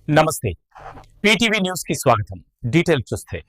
నమస్తే PTV news కి స్వాగతం. డీటెయిల్ చూస్తే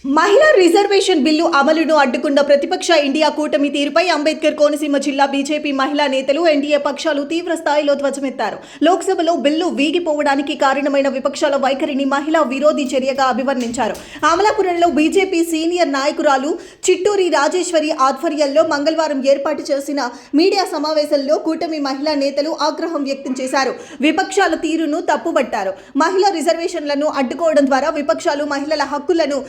మహిళా రిజర్వేషన్ బిల్లు అమలును అడ్డుకున్న ప్రతిపక్ష ఇండియా కూటమి తీరుపై అంబేద్కర్ కోనసీమ జిల్లా బీజేపీ మహిళా నేతలు ఎన్డీఏ పక్షాలు తీవ్ర స్థాయిలో ధ్వజమెత్తారు. లోక్సభలో బిల్లు వీగిపోవడానికి కారణమైన విపక్షాల వైఖరిని మహిళా విరోధి చర్యగా అభివర్ణించారు. అమలాపురంలో బీజేపీ సీనియర్ నాయకురాలు చిట్టూరి రాజేశ్వరి ఆధ్వర్యంలో మంగళవారం ఏర్పాటు చేసిన మీడియా సమావేశంలో కూటమి మహిళా నేతలు ఆగ్రహం వ్యక్తం చేశారు. విపక్షాల తీరును తప్పుబట్టారు. మహిళా రిజర్వేషన్లను అడ్డుకోవడం ద్వారా విపక్షాలు మహిళల హక్కులను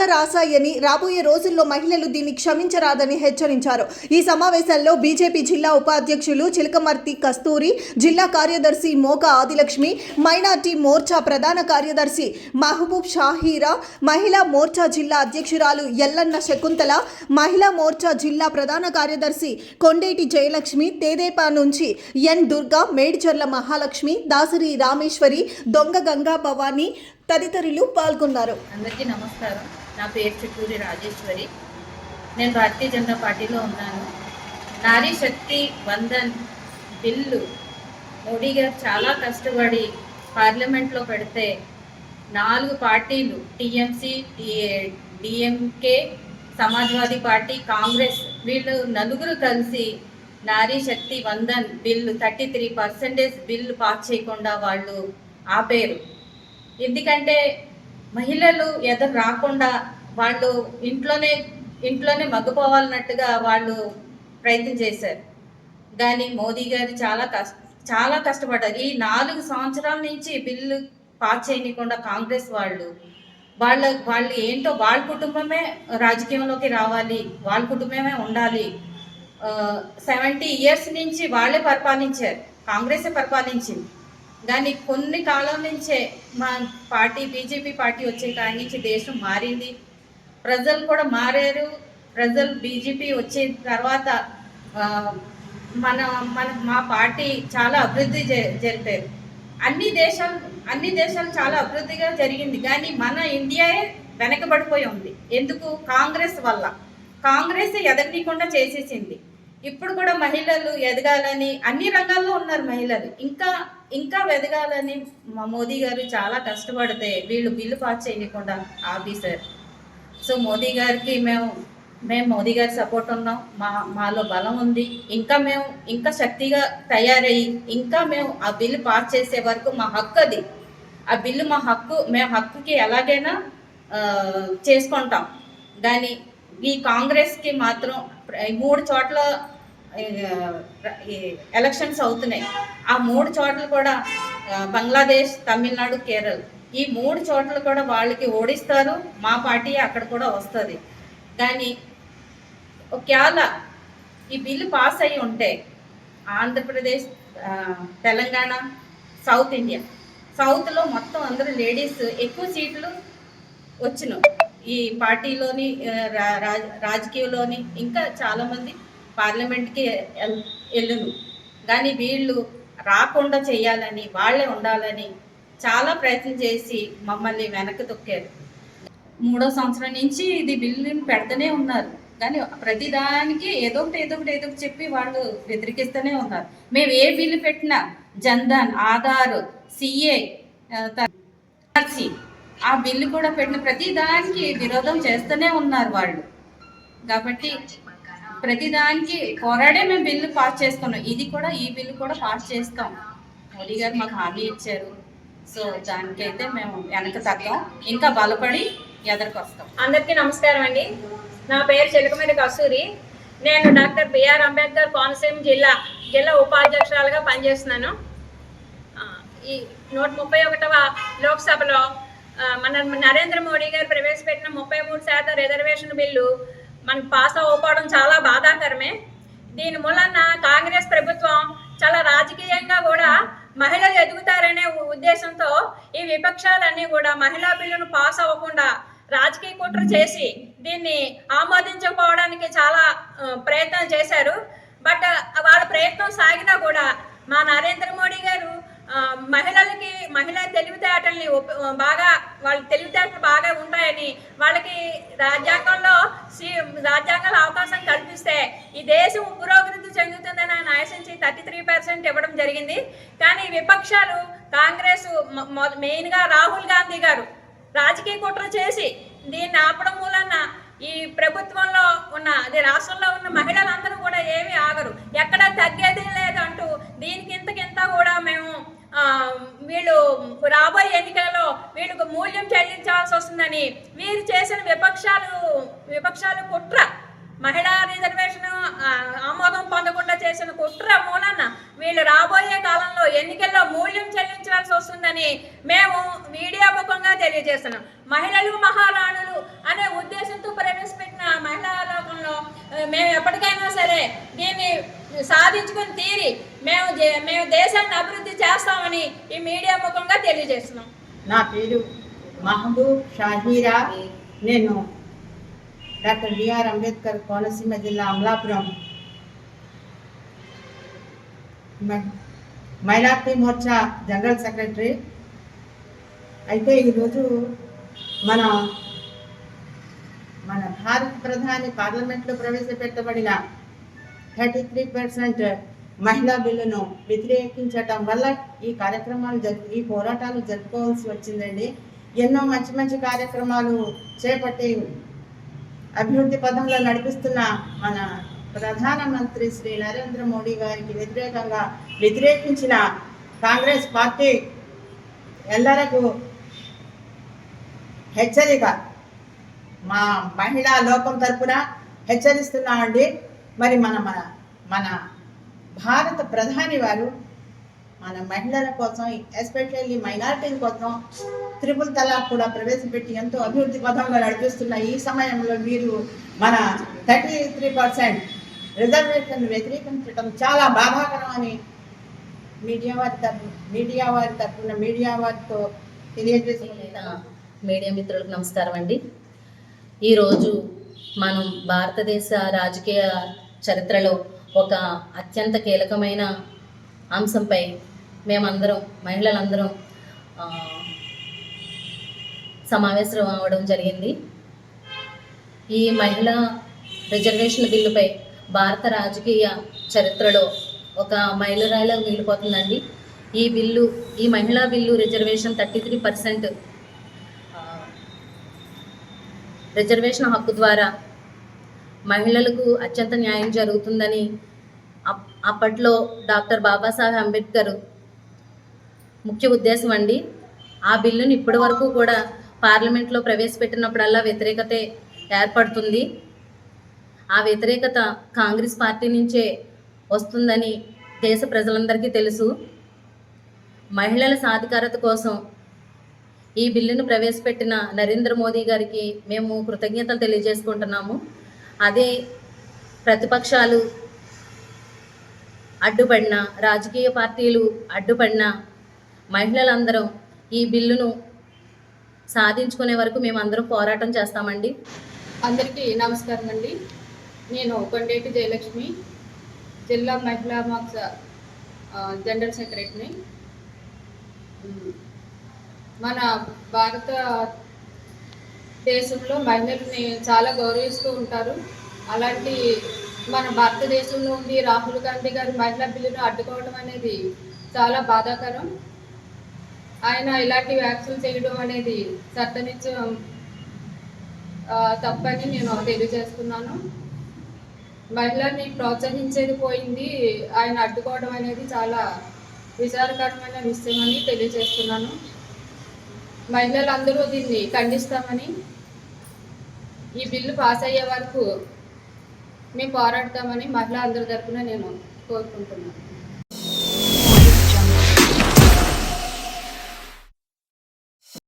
రాసాయని, రాబోయే రోజుల్లో మహిళలు దీన్ని క్షమించరాదని హెచ్చరించారు. ఈ సమావేశంలో బీజేపీ జిల్లా ఉపాధ్యక్షులు చిలకమర్తి కస్తూరి, జిల్లా కార్యదర్శి మోక ఆదిలక్ష్మి, మైనార్టీ మోర్చా ప్రధాన కార్యదర్శి మహబూబ్ షాహీరా, మహిళా మోర్చా జిల్లా అధ్యక్షురాలు ఎల్లన్న శకుంతల, మహిళా మోర్చా జిల్లా ప్రధాన కార్యదర్శి కొండేటి జయలక్ష్మి, తేదేపా నుంచి ఎన్ దుర్గా, మేడిచర్ల మహాలక్ష్మి, దాసరి రామేశ్వరి, దొంగ గంగా భవానీ తదితరులు పాల్గొన్నారు. అందరికీ నమస్కారం. నా పేరు చిట్టూరి రాజేశ్వరి. నేను భారతీయ జనతా పార్టీలో ఉన్నాను. నారీ శక్తి వందన్ బిల్లు మోడీ గారు చాలా కష్టపడి పార్లమెంట్లో పెడితే 4 పార్టీలు TMC, DMK, Samajwadi party, Congress వీళ్ళు నలుగురు కలిసి నారీ శక్తి వందన్ బిల్లు 33% బిల్లు పాస్ చేయకుండా వాళ్ళు ఆపేరు. ఎందుకంటే మహిళలు ఎదురు రాకుండా వాళ్ళు ఇంట్లోనే మగ్గిపోవాలన్నట్టుగా వాళ్ళు ప్రయత్నం చేశారు. కానీ మోదీ గారు చాలా కష్టపడ్డారు. ఈ 4 సంవత్సరాల నుంచి బిల్లు పాస్ చేయకుండా కాంగ్రెస్ వాళ్ళు ఏంటో వాళ్ళ కుటుంబమే రాజకీయంలోకి రావాలి, వాళ్ళ కుటుంబమే ఉండాలి. 70 years నుంచి వాళ్ళే పరిపాలించారు, కాంగ్రెసే పరిపాలించింది. కానీ కొన్ని కాలం నుంచే మా పార్టీ బీజేపీ పార్టీ వచ్చే కాడి నుంచి దేశం మారింది, ప్రజలు కూడా మారారు. ప్రజలు బీజేపీ వచ్చిన తర్వాత మా పార్టీ చాలా అభివృద్ధి జరిపారు. అన్ని దేశాలు చాలా అభివృద్ధిగా జరిగింది. కానీ మన ఇండియాయే వెనకబడిపోయి ఉంది. ఎందుకు? కాంగ్రెస్ వల్ల. కాంగ్రెస్ ఎదగనీయకుండా చేసేసింది. ఇప్పుడు కూడా మహిళలు ఎదగాలని అన్ని రంగాల్లో ఉన్నారు మహిళలు, ఇంకా ఎదగాలని మా మోదీ గారు చాలా కష్టపడితే వీళ్ళు బిల్లు పాస్ చేయకుండా ఆఫీసర్. సో మోదీ గారికి మేము మోదీ గారి సపోర్ట్ ఉన్నాం. మాలో బలం ఉంది. ఇంకా శక్తిగా తయారయ్యి మేము ఆ బిల్లు పాస్ చేసే వరకు మా హక్కు అది. ఆ బిల్లు మా హక్కు. మేము హక్కుకి ఎలాగైనా చేసుకుంటాం. కానీ ఈ కాంగ్రెస్కి మాత్రం 3 చోట్ల ఎలక్షన్స్ అవుతున్నాయి. ఆ 3 చోట్ల కూడా బంగ్లాదేశ్, తమిళనాడు, కేరళ, ఈ 3 చోట్ల కూడా వాళ్ళకి ఓడిస్తారు. మా పార్టీ అక్కడ కూడా వస్తుంది. కానీ ఒకవేళ ఈ బిల్లు పాస్ అయ్యి ఉంటే ఆంధ్రప్రదేశ్, తెలంగాణ, సౌత్ ఇండియా, సౌత్లో మొత్తం అందరూ లేడీస్ ఎక్కువ సీట్లు వచ్చిన ఈ పార్టీలోని రాజకీయంలోని ఇంకా చాలామంది పార్లమెంట్కి వెళ్ళను. కానీ వీళ్ళు రాకుండా చేయాలని, వాళ్ళే ఉండాలని చాలా ప్రయత్నం చేసి మమ్మల్ని వెనక్కి తొక్కారు. 3వ సంవత్సరం నుంచి ఇది బిల్లుని పెడుతూనే ఉన్నారు. కానీ ప్రతిదానికి ఏదో ఒకటి చెప్పి వాళ్ళు వ్యతిరేకిస్తూనే ఉన్నారు. మేము ఏ బిల్లు పెట్టినా జన్ధన్, ఆధార్, సిఏ, ఆ బిల్లు కూడా పెట్టిన ప్రతిదానికి విరోధం చేస్తూనే ఉన్నారు వాళ్ళు. కాబట్టి ప్రతిదానికి పోరాడే మేము బిల్లు పాస్ చేసుకున్నాం. ఈ బిల్లు కూడా పాస్ చేస్తాం. మోడీ గారు మాకు హామీ ఇచ్చారు. సో దానికైతే మేము వెనక తగ్గాం, ఇంకా బలపడి ఎదురుకొస్తాం. అందరికీ నమస్కారం అండి. నా పేరు చిలకమర్తి కస్తూరి. నేను డాక్టర్ బిఆర్ అంబేద్కర్ కోనసీమ జిల్లా ఉపాధ్యక్షురాలుగా పనిచేస్తున్నాను. ఈ 131వ లోక్సభలో మన నరేంద్ర మోడీ గారు ప్రవేశపెట్టిన 33% రిజర్వేషన్ బిల్లు మనకు పాస్ అవ్వకపోవడం చాలా బాధాకరమే. దీని మూలన కాంగ్రెస్ ప్రభుత్వం చాలా రాజకీయంగా కూడా మహిళలు ఎదుగుతారనే ఉద్దేశంతో ఈ విపక్షాలన్నీ కూడా మహిళా బిల్లును పాస్ అవ్వకుండా రాజకీయ కుట్ర చేసి దీన్ని ఆమోదించకపోవడానికి చాలా ప్రయత్నం చేశారు. బట్ వాళ్ళ ప్రయత్నం సాగినా కూడా మా నరేంద్ర మోడీ గారు మహిళా తెలివితేటల్ని బాగా వాళ్ళ తెలివితేటలు బాగా ఉంటాయని వాళ్ళకి రాజ్యాంగంలో అవకాశం కల్పిస్తే ఈ దేశం పురోగతి చెందుతుందని ఆయన ఆశించి 33% ఇవ్వడం జరిగింది. కానీ విపక్షాలు కాంగ్రెస్ మెయిన్గా రాహుల్ గాంధీ గారు రాజకీయ కుట్ర చేసి దీన్ని ఆపడం మూలన ఈ ప్రభుత్వంలో ఉన్న రాష్ట్రంలో ఉన్న మహిళలందరూ కూడా ఏమీ ఆగరు, ఎక్కడ తగ్గేది లేదంటూ దీనికి ఇంతకింత కూడా మేము వీళ్ళు రాబోయే ఎన్నికలలో వీళ్ళకు మూల్యం చెల్లించాల్సి వస్తుందని వీరు చేసిన విపక్షాలు కుట్ర మహిళా రిజర్వేషన్ ఆమోదం పొందకుండా చేసిన కుట్ర మూలన వీళ్ళు రాబోయే కాలంలో ఎన్నికల్లో మూల్యం చెల్లించాల్సి వస్తుందని మేము మీడియా ముఖంగా తెలియజేస్తున్నాం. మహిళలు మహారాణులు అనే ఉద్దేశంతో ప్రవేశపెట్టిన మహిళా లోకంలో మేము ఎప్పటికైనా సరే దీన్ని సాధించుకుని తీరి మేము దేశాన్ని అభివృద్ధి చేస్తామని ఈ మీడియా ముఖంగా తెలియజేస్తున్నాం. నా పేరు మహబూబ్ షాహీరా. నేను డాక్టర్ బిఆర్ అంబేద్కర్ కోనసీమ జిల్లా Amalapuram minority Morcha general secretary. అయితే ఈరోజు మన భారత ప్రధాని పార్లమెంట్లో ప్రవేశపెట్టబడిన 33% మహిళా బిల్లును వ్యతిరేకించటం వల్ల ఈ పోరాటాలు జరుపుకోవాల్సి వచ్చిందండి. ఎన్నో మంచి కార్యక్రమాలు చేపట్టి అభివృద్ధి పథంలో నడిపిస్తున్న మన ప్రధానమంత్రి శ్రీ నరేంద్ర మోడీ గారికి వ్యతిరేకించిన కాంగ్రెస్ పార్టీ ఎల్లరకు హెచ్చరిక మా మహిళా లోకం తరపున హెచ్చరిస్తున్నామండి. మరి మన భారత ప్రధాని వారు మన మహిళల కోసం, ఎస్పెషల్లీ మైనారిటీల కోసం త్రిపుల్ తలాక్ కూడా ప్రవేశపెట్టి ఎంతో అభివృద్ధి పథంలో నడిపిస్తున్న ఈ సమయంలో మీరు మన 33% రిజర్వేషన్ వ్యతిరేకించడం చాలా బాధాకరం అని మీడియా వారితో తెలియజేస్తున్న మీడియా మిత్రులకు నమస్కారం అండి. ఈరోజు మనం భారతదేశ రాజకీయ చరిత్రలో ఒక అత్యంత కీలకమైన అంశంపై మేమందరం మహిళలందరం సమావేశం అవ్వడం జరిగింది. ఈ మహిళా రిజర్వేషన్ బిల్లుపై భారత రాజకీయ చరిత్రలో ఒక మైలురాయిలా మిగిలిపోతుందండి. ఈ మహిళా బిల్లు రిజర్వేషన్ 33% రిజర్వేషన్ హక్కు ద్వారా మహిళలకు అత్యంత న్యాయం జరుగుతుందని అప్పట్లో డాక్టర్ బాబాసాహెబ్ అంబేద్కర్ ముఖ్య ఉద్దేశం అండి. ఆ బిల్లుని ఇప్పటి వరకు కూడా పార్లమెంట్లో ప్రవేశపెట్టినప్పుడల్లా వ్యతిరేకత ఏర్పడుతుంది. ఆ వ్యతిరేకత కాంగ్రెస్ పార్టీ నుంచే వస్తుందని దేశ ప్రజలందరికీ తెలుసు. మహిళల సాధికారత కోసం ఈ బిల్లును ప్రవేశపెట్టిన నరేంద్ర మోదీ గారికి మేము కృతజ్ఞతలు తెలియజేసుకుంటున్నాము. అదే ప్రతిపక్షాలు అడ్డుపడిన, రాజకీయ పార్టీలు అడ్డుపడిన మహిళలందరం ఈ బిల్లును సాధించుకునే వరకు మేమందరం పోరాటం చేస్తామండి. అందరికీ నమస్కారం అండి. నేను కొండేటి జయలక్ష్మి, జిల్లా మహిళా మోర్చా జనరల్ సెక్రటరీని. మన భారత దేశంలో మహిళల్ని చాలా గౌరవిస్తూ ఉంటారు. అలాంటి మన భారతదేశంలో ఉండి రాహుల్ గాంధీ గారు మహిళా బిల్లును అడ్డుకోవడం అనేది చాలా బాధాకరం. ఆయన ఇలాంటి వ్యాఖ్యలు చేయడం అనేది చట్టనిత్యం తప్పని నేను తెలియజేస్తున్నాను. మహిళల్ని ప్రోత్సహించేది పోయింది, ఆయన అడ్డుకోవడం అనేది చాలా విచారకరమైన విషయం అని తెలియజేస్తున్నాను. మహిళలందరూ దీన్ని ఖండిస్తామని, ఈ బిల్లు పాస్ అయ్యే వరకు మేము పోరాడతామని మహిళా అందరి తరపున నేను కోరుకుంటున్నాను.